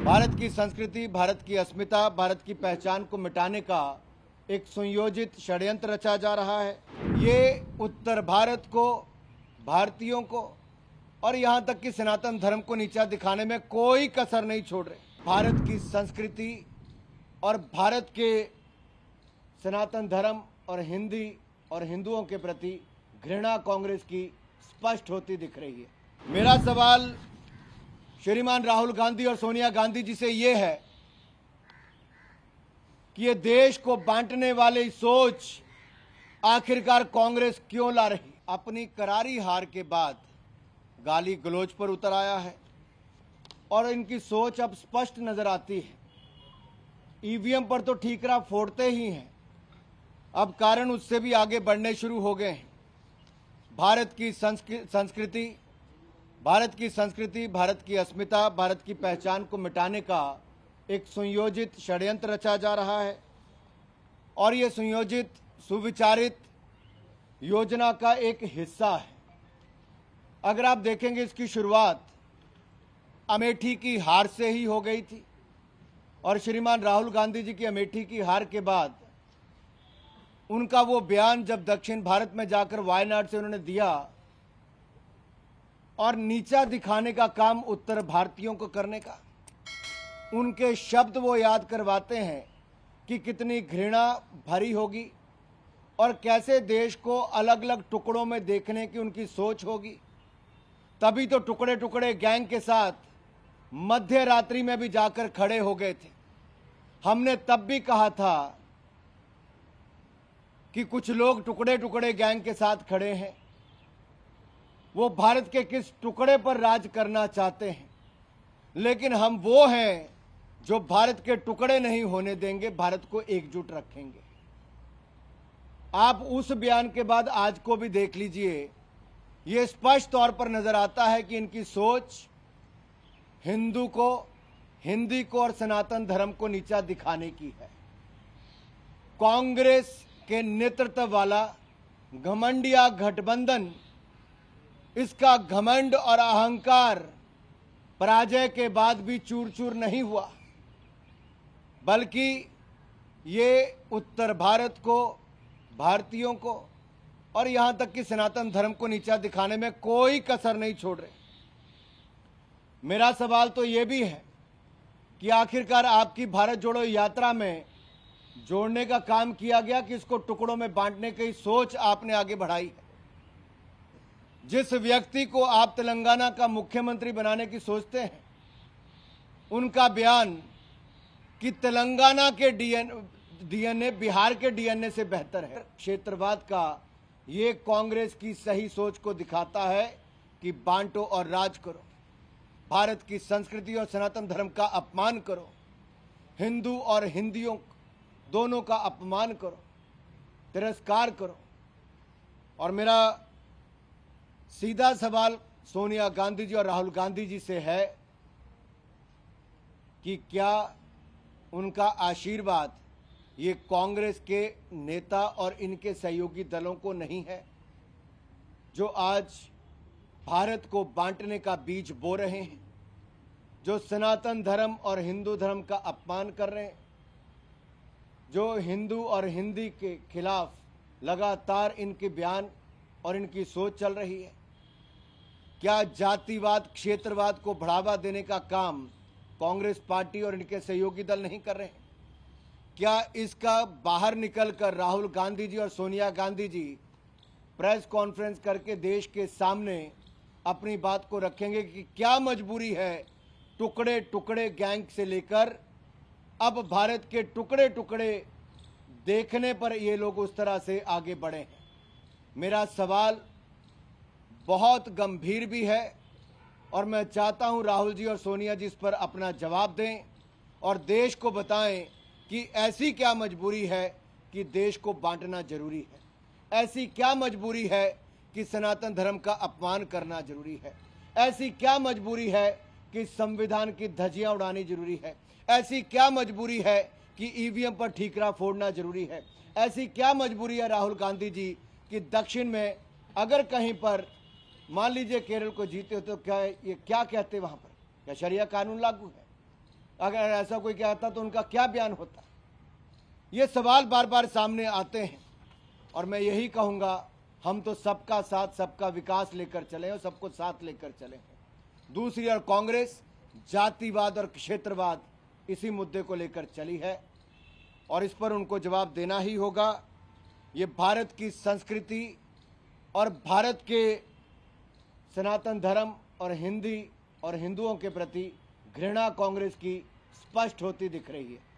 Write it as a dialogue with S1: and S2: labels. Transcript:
S1: भारत की संस्कृति, भारत की अस्मिता, भारत की पहचान को मिटाने का एक सुनियोजित षड्यंत्र रचा जा रहा है। ये उत्तर भारत को, भारतीयों को और यहाँ तक कि सनातन धर्म को नीचा दिखाने में कोई कसर नहीं छोड़ रहे। भारत की संस्कृति और भारत के सनातन धर्म और हिंदुओं के प्रति घृणा कांग्रेस की स्पष्ट होती दिख रही है। मेरा सवाल श्रीमान राहुल गांधी और सोनिया गांधी जी से ये है कि ये देश को बांटने वाली सोच आखिरकार कांग्रेस क्यों ला रही। अपनी करारी हार के बाद गाली गलौज पर उतर आया है और इनकी सोच अब स्पष्ट नजर आती है। ईवीएम पर तो ठीकरा फोड़ते ही हैं, अब कारण उससे भी आगे बढ़ने शुरू हो गए हैं। भारत की संस्कृति, भारत की अस्मिता, भारत की पहचान को मिटाने का एक सुनियोजित षड्यंत्र रचा जा रहा है और ये सुनियोजित, सुविचारित योजना का एक हिस्सा है। अगर आप देखेंगे, इसकी शुरुआत अमेठी की हार से ही हो गई थी और श्रीमान राहुल गांधी जी की अमेठी की हार के बाद उनका वो बयान जब दक्षिण भारत में जाकर वायनाड से उन्होंने दिया और नीचा दिखाने का काम उत्तर भारतीयों को करने का, उनके शब्द वो याद करवाते हैं कि कितनी घृणा भरी होगी और कैसे देश को अलग अलग टुकड़ों में देखने की उनकी सोच होगी। तभी तो टुकड़े टुकड़े गैंग के साथ मध्य रात्रि में भी जाकर खड़े हो गए थे। हमने तब भी कहा था कि कुछ लोग टुकड़े टुकड़े गैंग के साथ खड़े हैं, वो भारत के किस टुकड़े पर राज करना चाहते हैं, लेकिन हम वो हैं जो भारत के टुकड़े नहीं होने देंगे, भारत को एकजुट रखेंगे। आप उस बयान के बाद आज को भी देख लीजिए, ये स्पष्ट तौर पर नजर आता है कि इनकी सोच हिंदी को और सनातन धर्म को नीचा दिखाने की है। कांग्रेस के नेतृत्व वाला घमंडिया गठबंधन, इसका घमंड और अहंकार पराजय के बाद भी चूर चूर नहीं हुआ, बल्कि ये उत्तर भारत को, भारतीयों को और यहां तक कि सनातन धर्म को नीचा दिखाने में कोई कसर नहीं छोड़ रहे। मेरा सवाल तो ये भी है कि आखिरकार आपकी भारत जोड़ो यात्रा में जोड़ने का काम किया गया कि इसको टुकड़ों में बांटने की सोच आपने आगे बढ़ाई है। जिस व्यक्ति को आप तेलंगाना का मुख्यमंत्री बनाने की सोचते हैं, उनका बयान कि तेलंगाना के डीएनए बिहार के डीएनए से बेहतर है, क्षेत्रवाद का, ये कांग्रेस की सही सोच को दिखाता है कि बांटो और राज करो, भारत की संस्कृति और सनातन धर्म का अपमान करो, हिंदू और हिंदियों दोनों का अपमान करो, तिरस्कार करो। और मेरा सीधा सवाल सोनिया गांधी जी और राहुल गांधी जी से है कि क्या उनका आशीर्वाद ये कांग्रेस के नेता और इनके सहयोगी दलों को नहीं है, जो आज भारत को बांटने का बीज बो रहे हैं, जो सनातन धर्म और हिंदू धर्म का अपमान कर रहे हैं, जो हिंदू और हिंदी के खिलाफ लगातार इनके बयान और इनकी सोच चल रही है। क्या जातिवाद, क्षेत्रवाद को बढ़ावा देने का काम कांग्रेस पार्टी और इनके सहयोगी दल नहीं कर रहे हैं? क्या इसका बाहर निकलकर राहुल गांधी जी और सोनिया गांधी जी प्रेस कॉन्फ्रेंस करके देश के सामने अपनी बात को रखेंगे कि क्या मजबूरी है टुकड़े टुकड़े गैंग से लेकर अब भारत के टुकड़े टुकड़े देखने पर ये लोग उस तरह से आगे बढ़े हैं? मेरा सवाल बहुत गंभीर भी है और मैं चाहता हूं राहुल जी और सोनिया जी इस पर अपना जवाब दें और देश को बताएं कि ऐसी क्या मजबूरी है कि देश को बांटना जरूरी है, ऐसी क्या मजबूरी है कि सनातन धर्म का अपमान करना जरूरी है, ऐसी क्या मजबूरी है कि संविधान की धज्जियां उड़ानी जरूरी है, ऐसी क्या मजबूरी है कि ईवीएम पर ठीकरा फोड़ना जरूरी है, ऐसी क्या मजबूरी है राहुल गांधी जी कि दक्षिण में अगर कहीं पर मान लीजिए केरल को जीते हो तो क्या ये क्या कहते वहां पर, क्या शरिया कानून लागू है? अगर ऐसा कोई कहता तो उनका क्या बयान होता? ये सवाल बार बार सामने आते हैं और मैं यही कहूँगा, हम तो सबका साथ सबका विकास लेकर चले और सबको साथ लेकर चले हैं। दूसरी ओर कांग्रेस जातिवाद और क्षेत्रवाद इसी मुद्दे को लेकर चली है और इस पर उनको जवाब देना ही होगा। ये भारत की संस्कृति और भारत के सनातन धर्म और हिंदुओं के प्रति घृणा कांग्रेस की स्पष्ट होती दिख रही है।